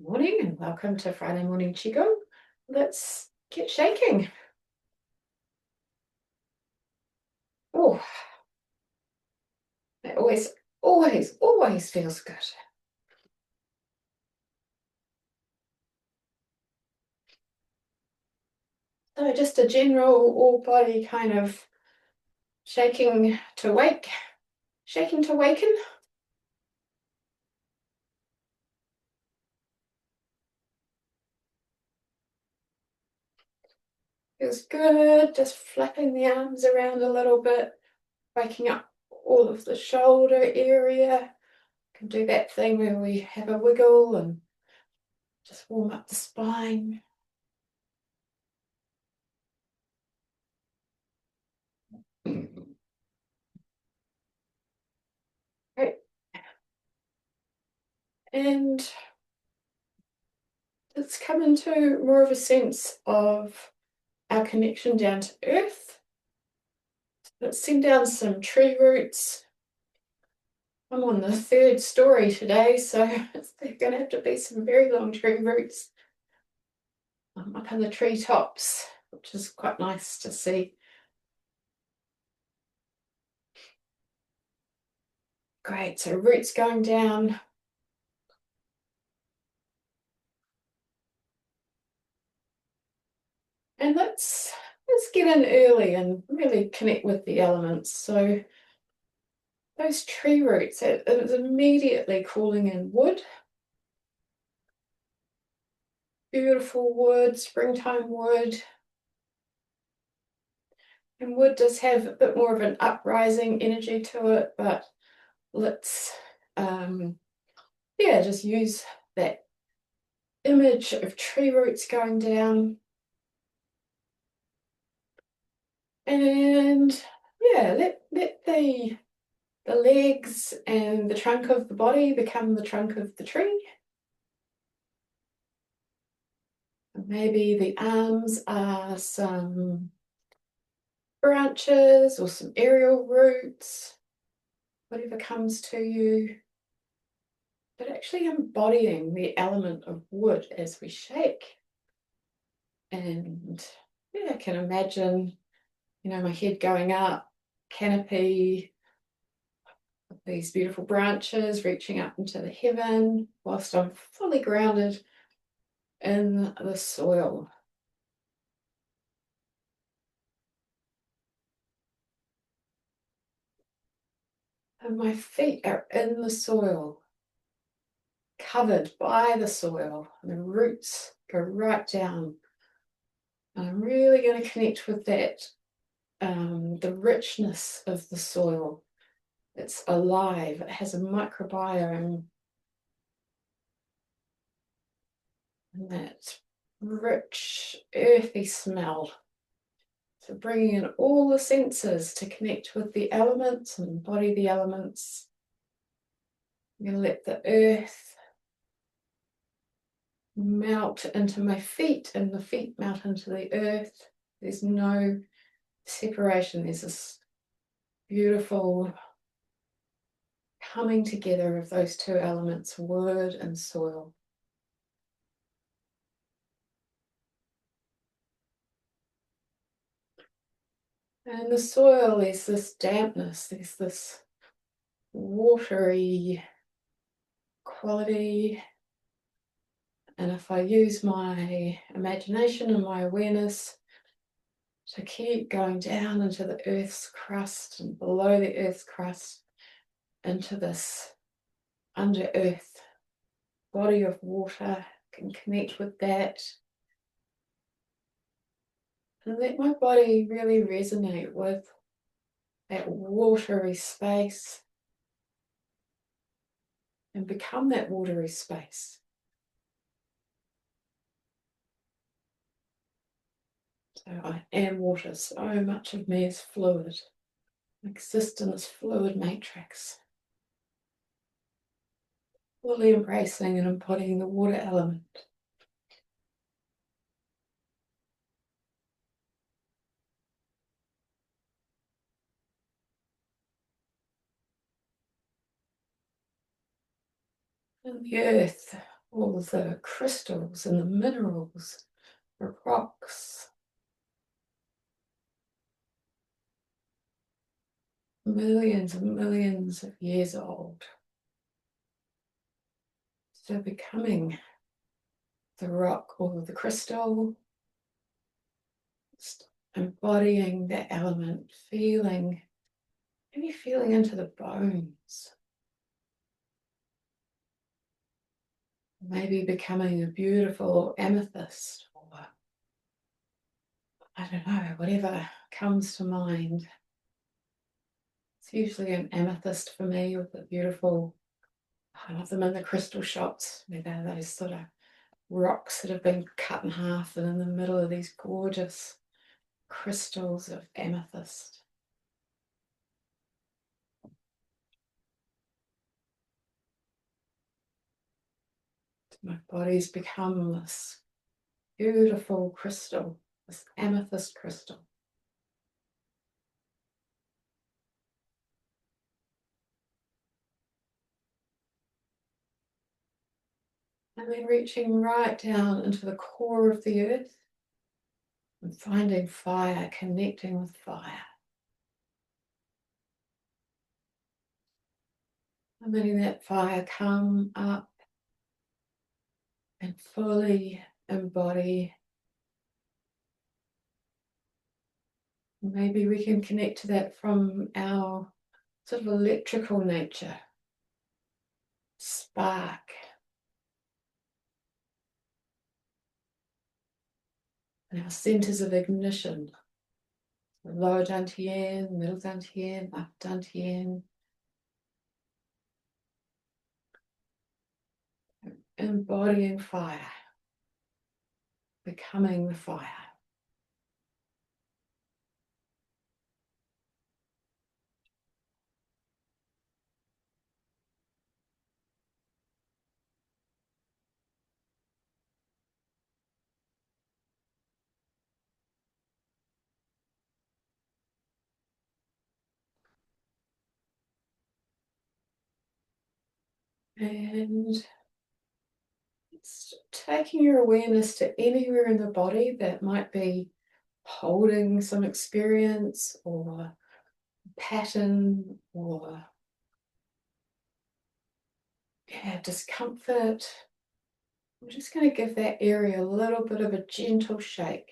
Morning and welcome to Friday Morning Qigong. Let's get shaking. Oh, it always feels good. So just a general all body kind of shaking to wake, shaking to waken. Feels good, just flapping the arms around a little bit, waking up all of the shoulder area. Can do that thing where we have a wiggle and just warm up the spine. Great. And let's come into more of a sense of our connection down to earth. Let's send down some tree roots. I'm on the third story today, so they're going to have to be some very long tree roots up in the treetops, which is quite nice to see. Great, so roots going down. And let's get in early and really connect with the elements. So those tree roots, it is immediately calling in wood. Beautiful wood, springtime wood. And wood does have a bit more of an uprising energy to it, but let's just use that image of tree roots going down. And let the legs and the trunk of the body become the trunk of the tree. Maybe the arms are some branches or some aerial roots, whatever comes to you. But actually embodying the element of wood as we shake. And I can imagine, my head going up, canopy, these beautiful branches reaching up into the heaven whilst I'm fully grounded in the soil. And my feet are in the soil, covered by the soil, and the roots go right down. And I'm really going to connect with that, the richness of the soil. It's alive, it has a microbiome, and that rich, earthy smell. So bringing in all the senses to connect with the elements and embody the elements. I'm going to let the earth melt into my feet and the feet melt into the earth. There's no separation. There's this beautiful coming together of those two elements, wood and soil. And the soil, there's this dampness, there's this watery quality. And if I use my imagination and my awareness to keep going down into the earth's crust and below the earth's crust, into this under earth body of water, can connect with that. And let my body really resonate with that watery space and become that watery space. So I am water, so much of me is fluid. I exist in this fluid matrix, fully embracing and embodying the water element. And the earth all of the crystals and the minerals, the rocks, millions and millions of years old. So becoming the rock or the crystal, just embodying that element, feeling, maybe feeling into the bones. Maybe becoming a beautiful amethyst, or I don't know, whatever comes to mind. It's usually an amethyst for me, with the beautiful, I love them in the crystal shops, where they're those sort of rocks that have been cut in half, and in the middle of these gorgeous crystals of amethyst. My body's become this beautiful crystal, this amethyst crystal. And then reaching right down into the core of the earth and finding fire, connecting with fire. And letting that fire come up and fully embody. Maybe we can connect to that from our sort of electrical nature. Spark. And our centers of ignition. Lower dantian, middle dantian, upper dantian. Embodying fire. Becoming the fire. And it's taking your awareness to anywhere in the body that might be holding some experience or pattern or discomfort. I'm just going to give that area a little bit of a gentle shake.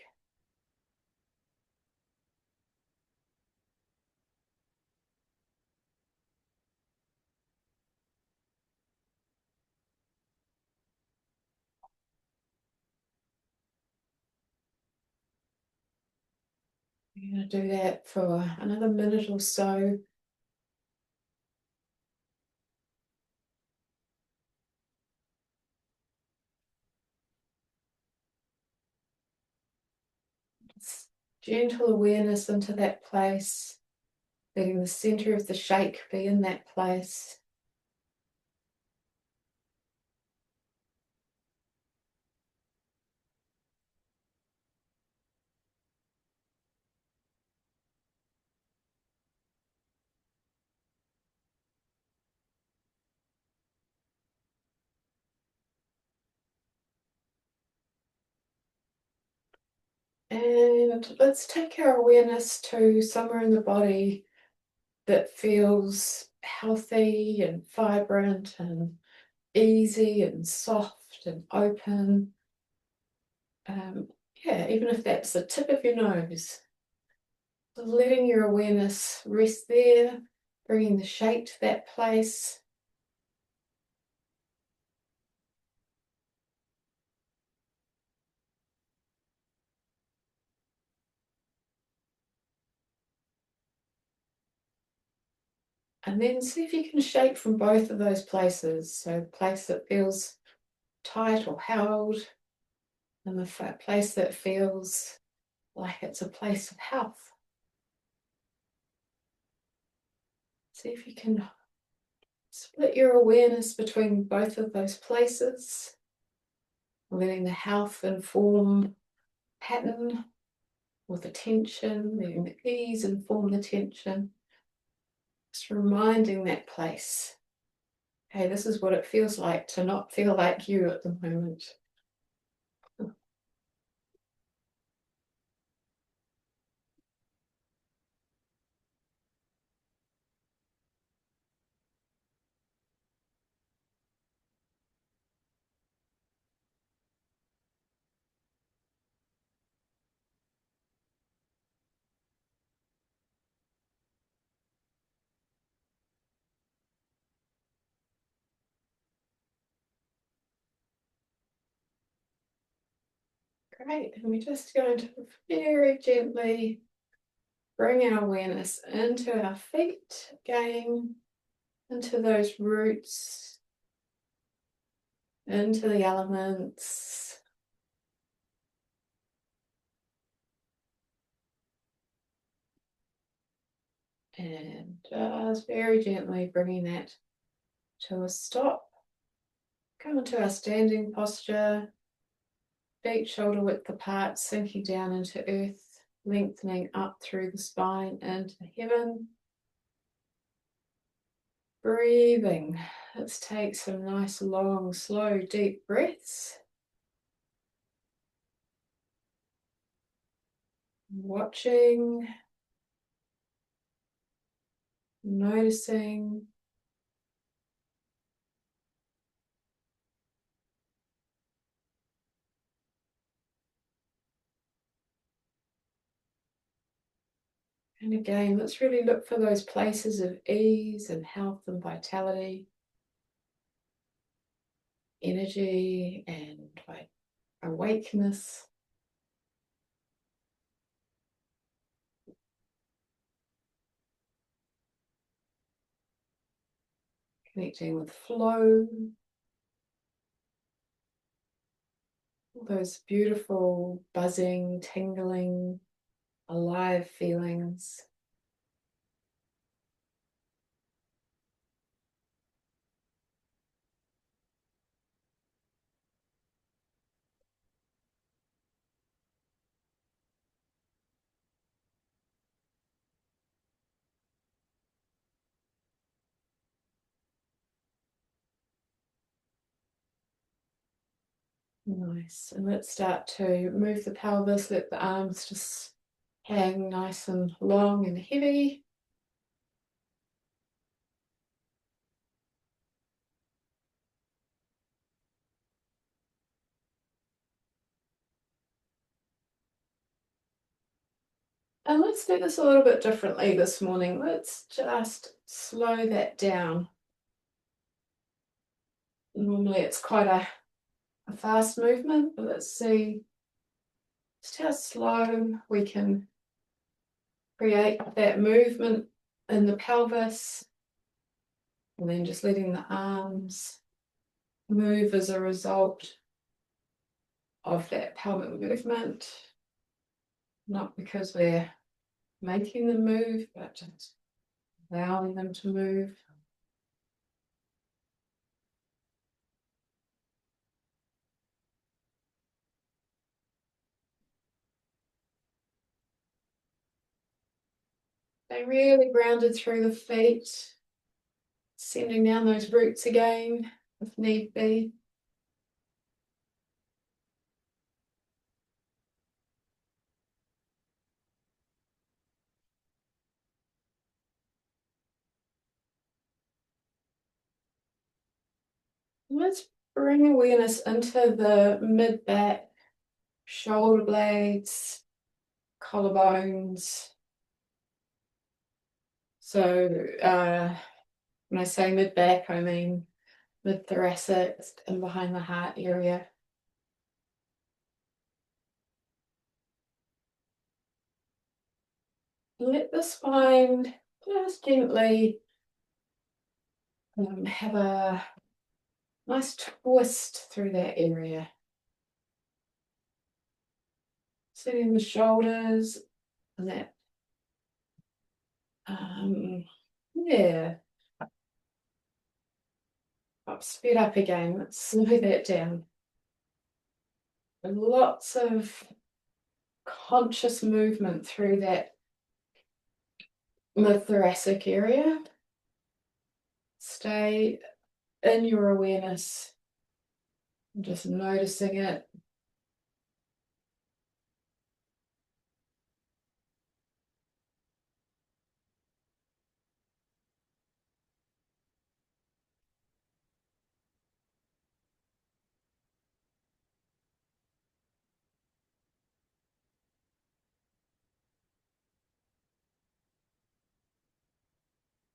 You're going to do that for another minute or so. Just gentle awareness into that place, letting the center of the shake be in that place. And let's take our awareness to somewhere in the body that feels healthy and vibrant and easy and soft and open. Even if that's the tip of your nose, letting your awareness rest there, bringing the shake to that place. And then see if you can shake from both of those places. So the place that feels tight or held, and the place that feels like it's a place of health. See if you can split your awareness between both of those places, letting the health inform pattern with the tension, letting the ease inform the tension. Just reminding that place Hey, this is what it feels like to not feel like you at the moment. Great, and we're just going to very gently bring our awareness into our feet again, into those roots, into the elements. And just very gently bringing that to a stop. Come into our standing posture, feet shoulder width apart, sinking down into earth, lengthening up through the spine into heaven. Breathing. Let's take some nice, long, slow, deep breaths. Watching, noticing. And again, let's really look for those places of ease and health and vitality, energy and awakeness. Connecting with flow, all those beautiful, buzzing, tingling, alive feelings. Nice. And let's start to move the pelvis, let the arms just hang nice and long and heavy. And let's do this a little bit differently this morning. Let's just slow that down. Normally it's quite a fast movement, but let's see just how slow we can create that movement in the pelvis, and then just letting the arms move as a result of that pelvic movement, not because we're making them move, but just allowing them to move. They really grounded through the feet, sending down those roots again if need be. Let's bring awareness into the mid-back, shoulder blades, collarbones. So when I say mid-back, I mean mid-thoracic and behind the heart area. Let the spine just gently have a nice twist through that area. Setting the shoulders and that, yeah. Speed up again, let's slow that down. And lots of conscious movement through that mid-thoracic area. Stay in your awareness. Just noticing it.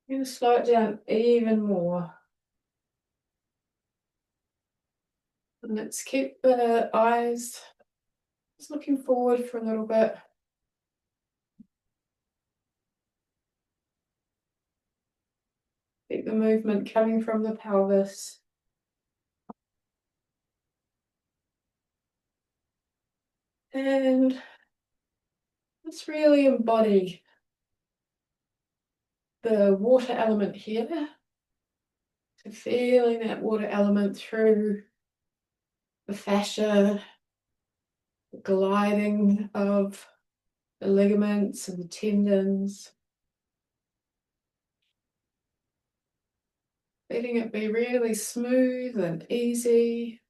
I'm going to slow it down even more. And let's keep the eyes just looking forward for a little bit. Keep the movement coming from the pelvis. And let's really embody the water element here. So feeling that water element through the fascia, the gliding of the ligaments and the tendons. Letting it be really smooth and easy.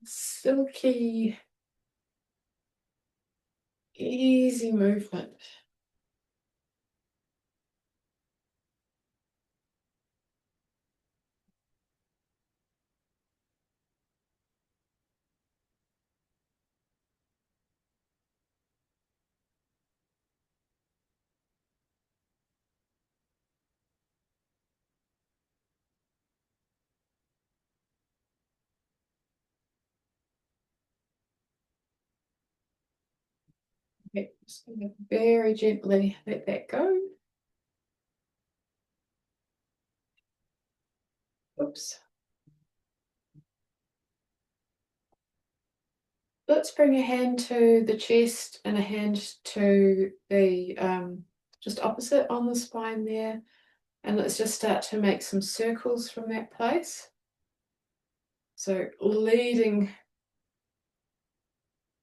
Silky, easy movement. Okay, just going to very gently let that go. Oops. Let's bring a hand to the chest and a hand to the just opposite on the spine there. And let's just start to make some circles from that place. So leading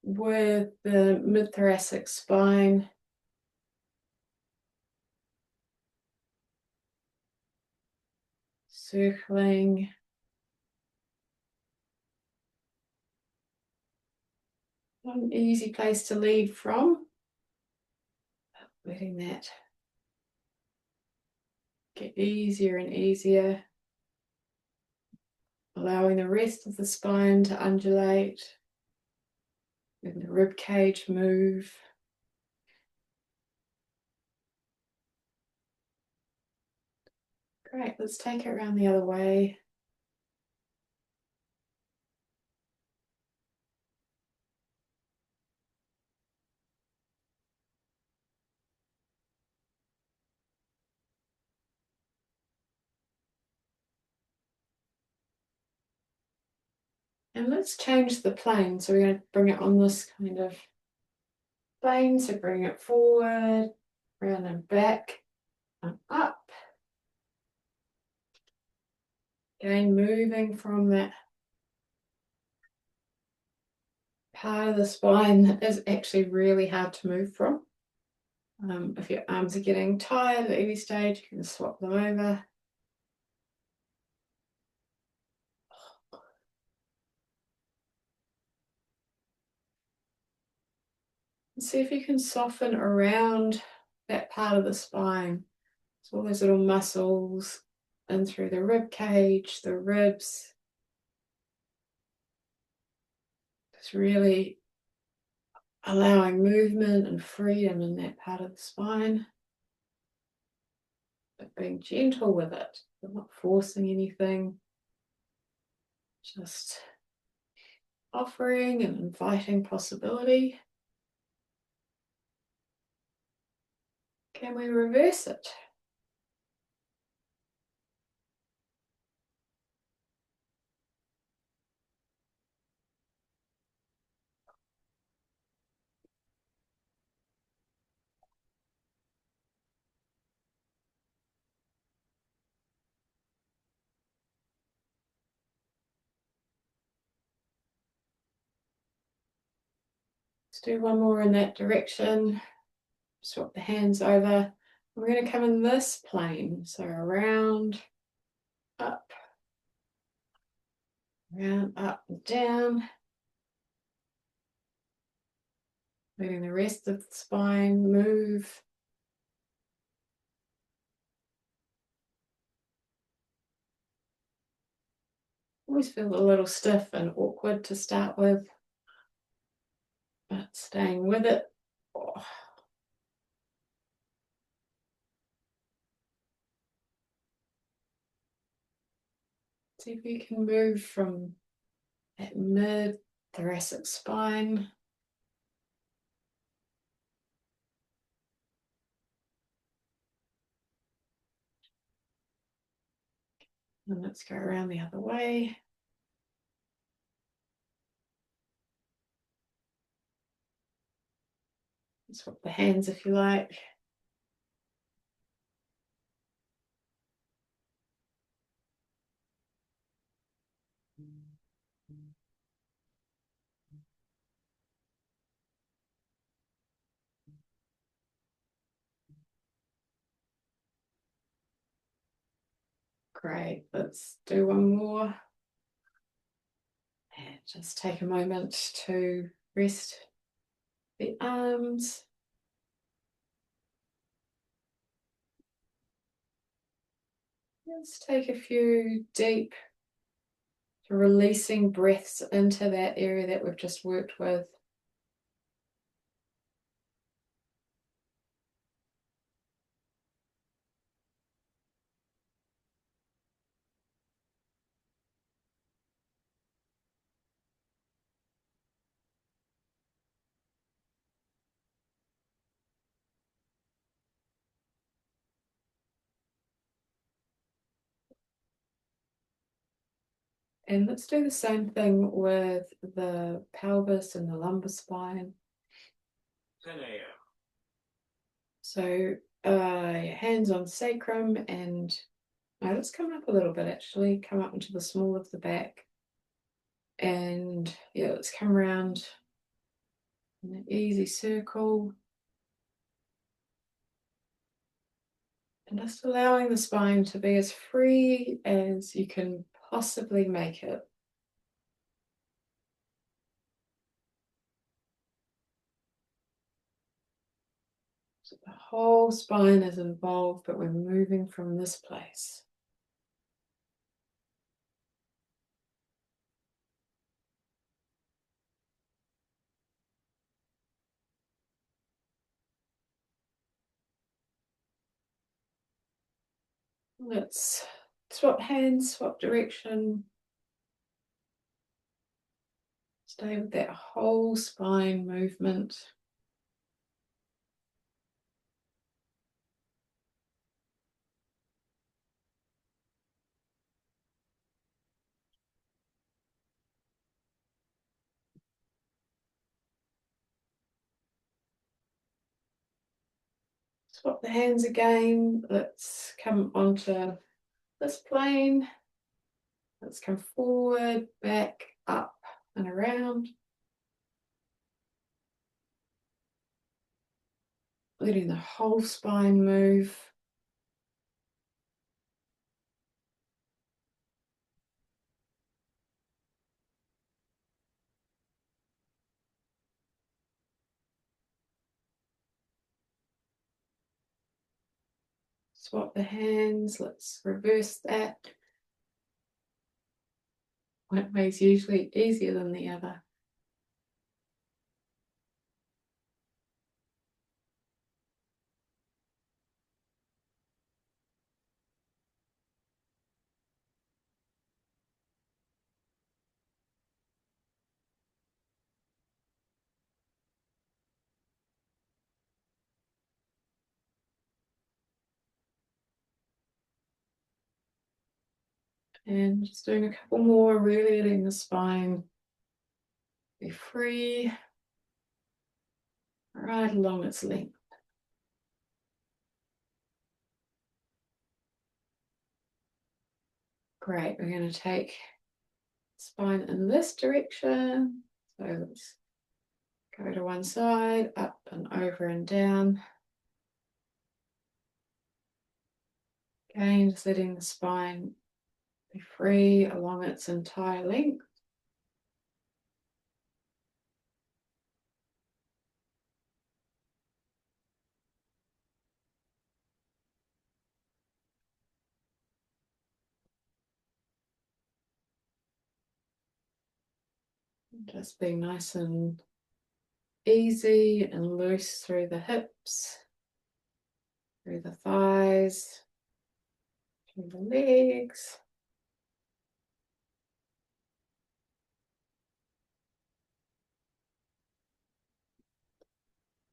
with the mid-thoracic spine. Circling. One easy place to lead from. Letting that get easier and easier. Allowing the rest of the spine to undulate. And the rib cage move. Great, let's take it around the other way. And let's change the plane. So we're going to bring it on this kind of plane. So bring it forward, round and back, and up. Again, moving from that part of the spine that is actually really hard to move from. If your arms are getting tired at any stage, you can swap them over. And see if you can soften around that part of the spine. So all those little muscles in through the rib cage, the ribs. Just really allowing movement and freedom in that part of the spine. But being gentle with it, but not forcing anything. Just offering and inviting possibility. Can we reverse it? Let's do one more in that direction. Swap the hands over. We're going to come in this plane, so around, up, around, up, and down. Letting the rest of the spine move. Always feel a little stiff and awkward to start with, but staying with it. Oh. See if you can move from that mid thoracic spine. And let's go around the other way. Swap the hands if you like. Great, let's do one more. And just take a moment to rest the arms. Let's take a few deep, releasing breaths into that area that we've just worked with. And let's do the same thing with the pelvis and the lumbar spine. 10 a.m. So hands on sacrum, and now let's come up a little bit actually, come up into the small of the back. And yeah, let's come around in an easy circle. And just allowing the spine to be as free as you can possibly make it. So the whole spine is involved, but we're moving from this place. Let's swap hands, swap direction. Stay with that whole spine movement. Swap the hands again. Let's come onto this plane. Let's come forward, back, up, and around. Letting the whole spine move. Swap the hands. Let's reverse that. One way is usually easier than the other. And just doing a couple more, really letting the spine be free right along its length. Great, we're going to take spine in this direction. So let's go to one side, up and over and down. Again, just letting the spine be free along its entire length. Just being nice and easy and loose through the hips, through the thighs, through the legs.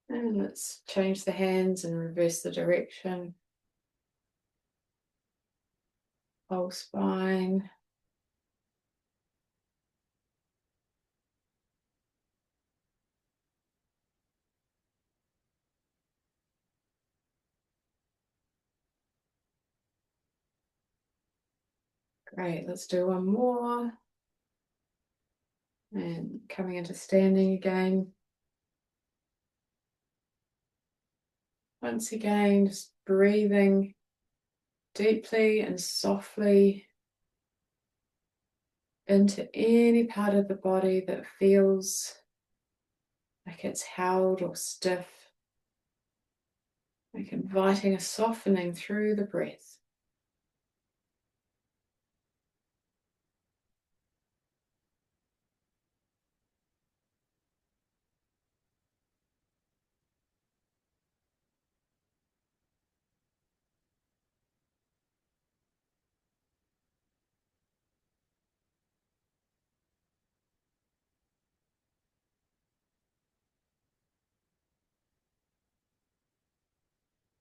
And let's change the hands and reverse the direction. Whole spine. Great, let's do one more. And coming into standing again. Once again, just breathing deeply and softly into any part of the body that feels like it's held or stiff, like inviting a softening through the breath.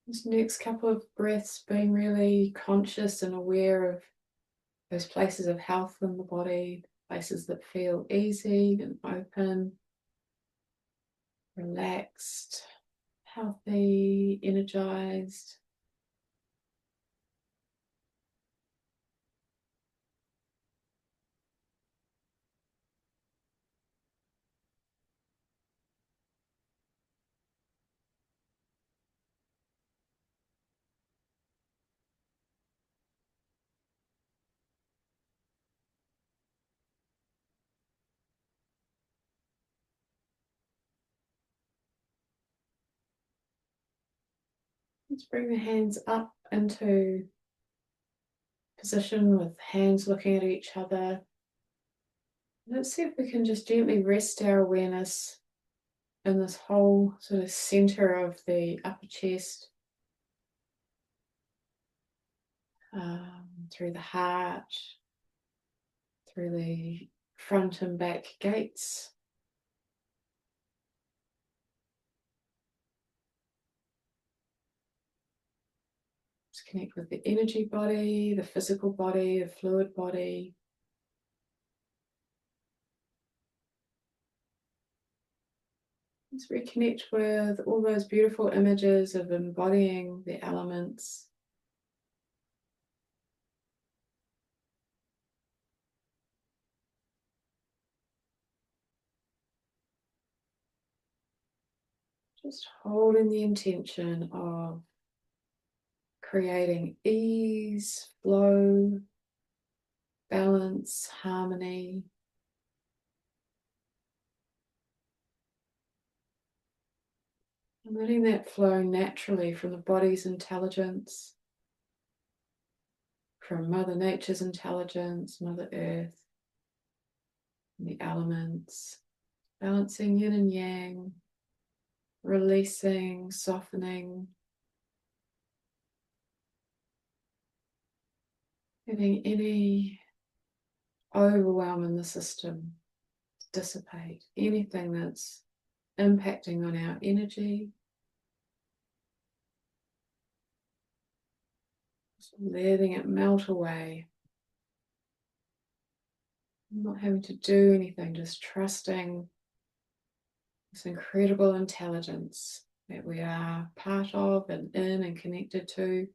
This next couple of breaths, being really conscious and aware of those places of health in the body, places that feel easy and open, relaxed, healthy, energized. Let's bring the hands up into position with hands looking at each other. Let's see if we can just gently rest our awareness in this whole sort of center of the upper chest, through the heart, through the front and back gates. Just connect with the energy body, the physical body, the fluid body. Let's reconnect with all those beautiful images of embodying the elements. Just holding the intention of creating ease, flow, balance, harmony. And letting that flow naturally from the body's intelligence, from Mother Nature's intelligence, Mother Earth, and the elements, balancing yin and yang, releasing, softening, letting any overwhelm in the system dissipate, anything that's impacting on our energy, just letting it melt away, not having to do anything, just trusting this incredible intelligence that we are part of and in and connected to.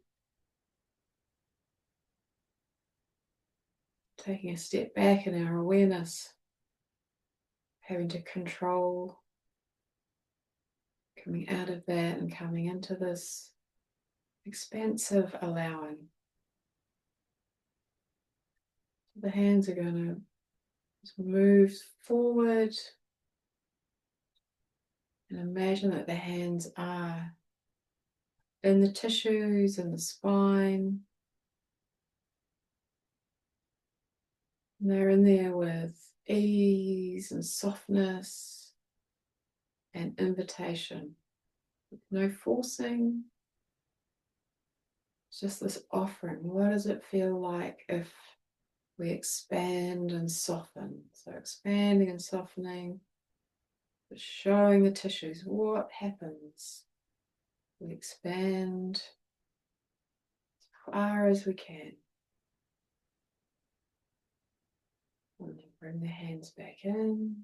Taking a step back in our awareness, having to control, coming out of that and coming into this expansive allowing. The hands are going to move forward and imagine that the hands are in the tissues and the spine. And they're in there with ease and softness and invitation. No forcing, it's just this offering. What does it feel like if we expand and soften? So expanding and softening, but showing the tissues what happens. We expand as far as we can. And then bring the hands back in.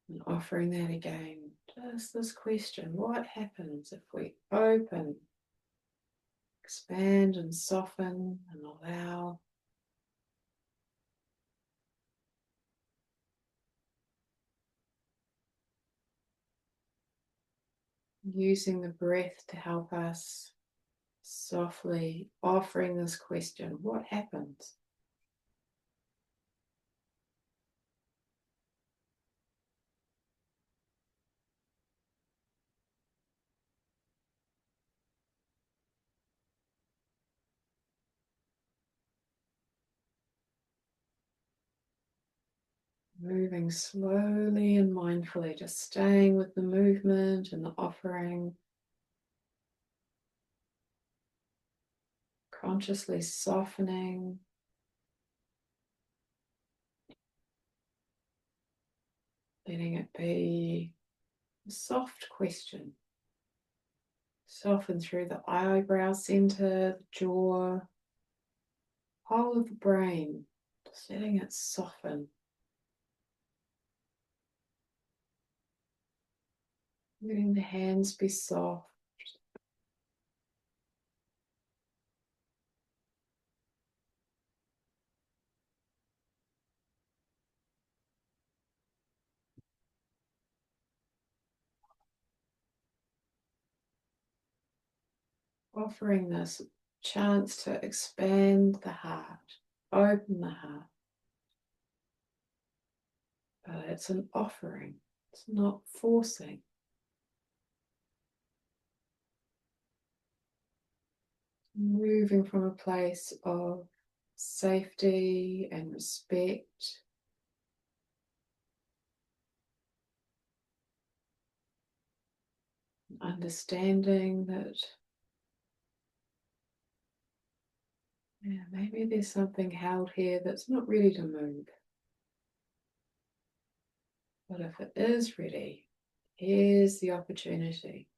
And offering that again. Just this question, what happens if we open, expand and soften and allow? Using the breath to help us, softly offering this question, what happens? Moving slowly and mindfully, just staying with the movement and the offering. Consciously softening. Letting it be a soft question. Soften through the eyebrow center, the jaw, whole of the brain. Just letting it soften. Letting the hands be soft. Offering this chance to expand the heart, open the heart. But it's an offering, it's not forcing. Moving from a place of safety and respect. Understanding that maybe there's something held here that's not ready to move. But if it is ready, here's the opportunity.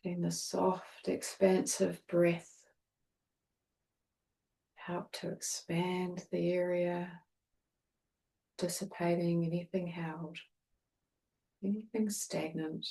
Letting the soft, expansive breath help to expand the area, dissipating anything held, anything stagnant.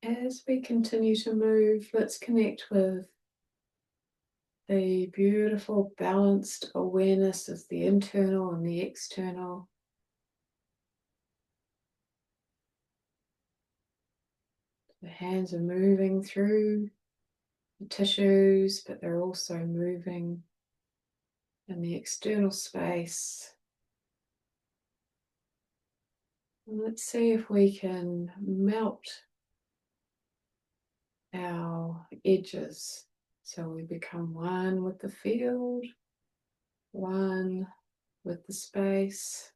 As we continue to move, let's connect with the beautiful balanced awareness of the internal and the external. The hands are moving through the tissues, but they're also moving in the external space. And let's see if we can melt our edges so we become one with the field one with the space,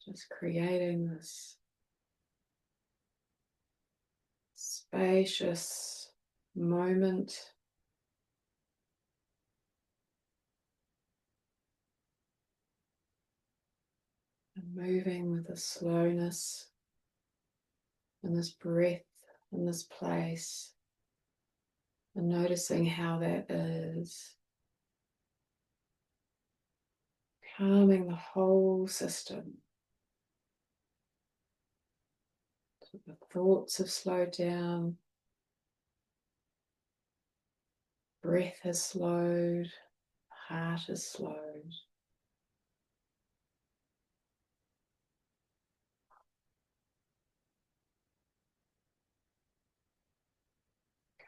just creating this spacious moment. And moving with a slowness and this breath in this place, and noticing how that is calming the whole system. So the thoughts have slowed down, breath has slowed, heart has slowed.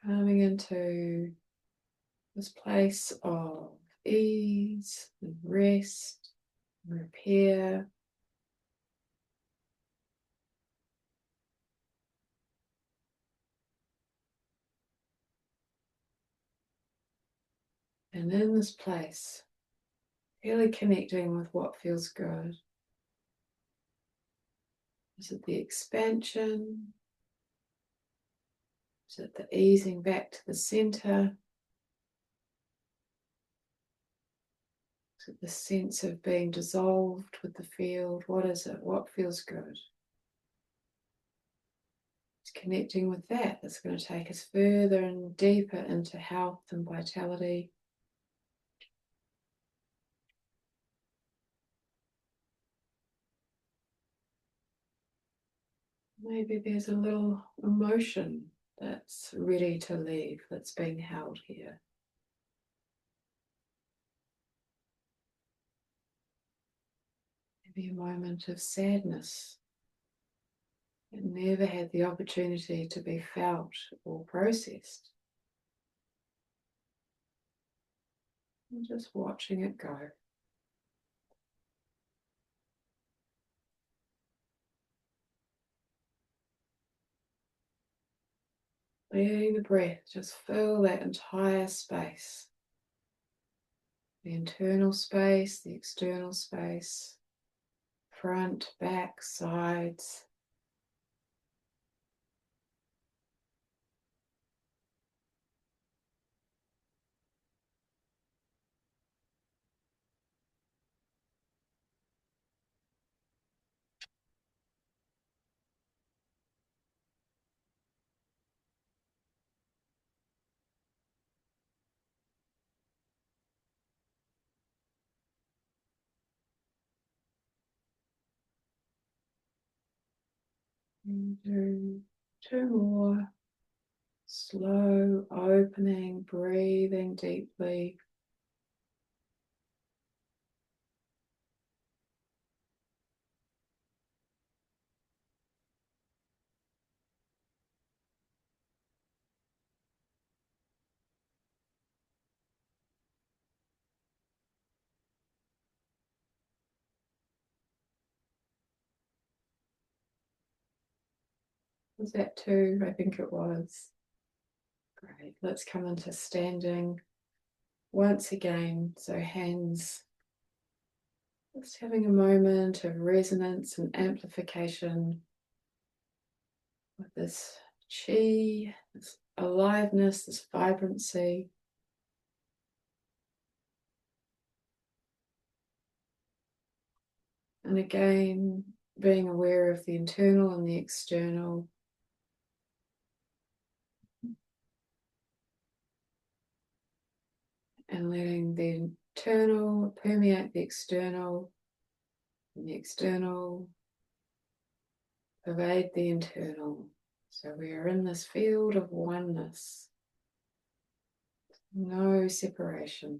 Coming into this place of ease and rest and repair. And in this place, really connecting with what feels good. Is it the expansion? Is it the easing back to the center? Is it the sense of being dissolved with the field? What is it? What feels good? It's connecting with that that's going to take us further and deeper into health and vitality. Maybe there's a little emotion that's ready to leave, that's being held here. Maybe a moment of sadness that never had the opportunity to be felt or processed. And just watching it go. Letting the breath just fill that entire space. The internal space, the external space, front, back, sides. And do two more. Slow opening, breathing deeply. Was that two? I think it was. Great. Let's come into standing once again. So hands, just having a moment of resonance and amplification with this chi, this aliveness, this vibrancy. And again, being aware of the internal and the external. And letting the internal permeate the external, and the external pervade the internal. So we are in this field of oneness, no separation.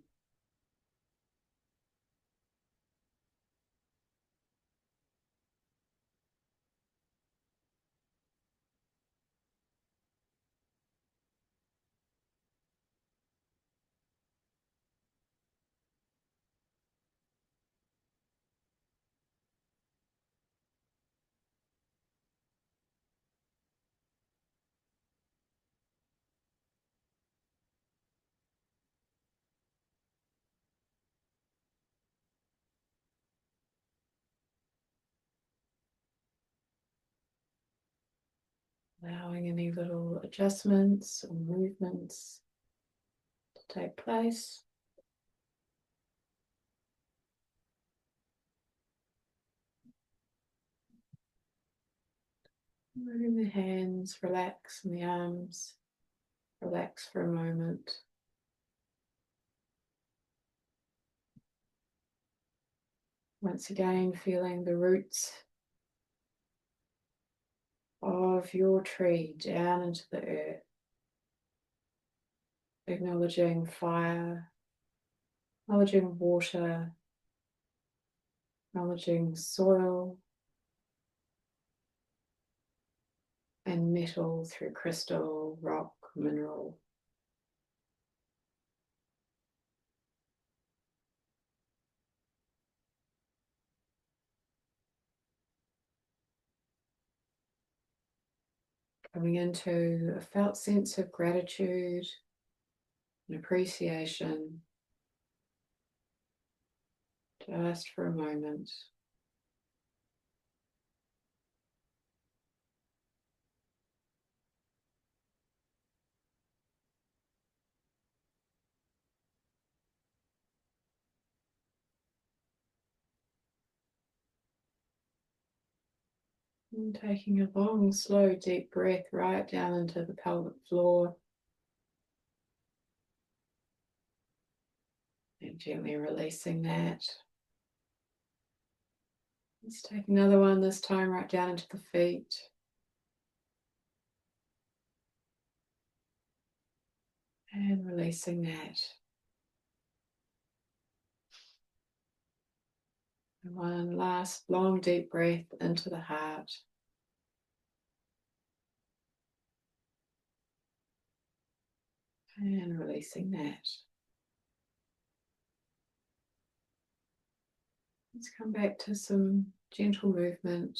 allowing any little adjustments or movements to take place. Moving the hands, relax, and the arms, relax for a moment. Once again, feeling the roots of your tree down into the earth. Acknowledging fire, acknowledging water, acknowledging soil and metal through crystal, rock, mineral. Coming into a felt sense of gratitude and appreciation, just for a moment. And taking a long, slow, deep breath right down into the pelvic floor. And gently releasing that. Let's take another one, this time right down into the feet. And releasing that. And one last long, deep breath into the heart. And releasing that. Let's come back to some gentle movement.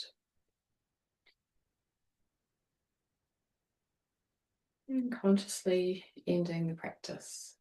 And consciously ending the practice.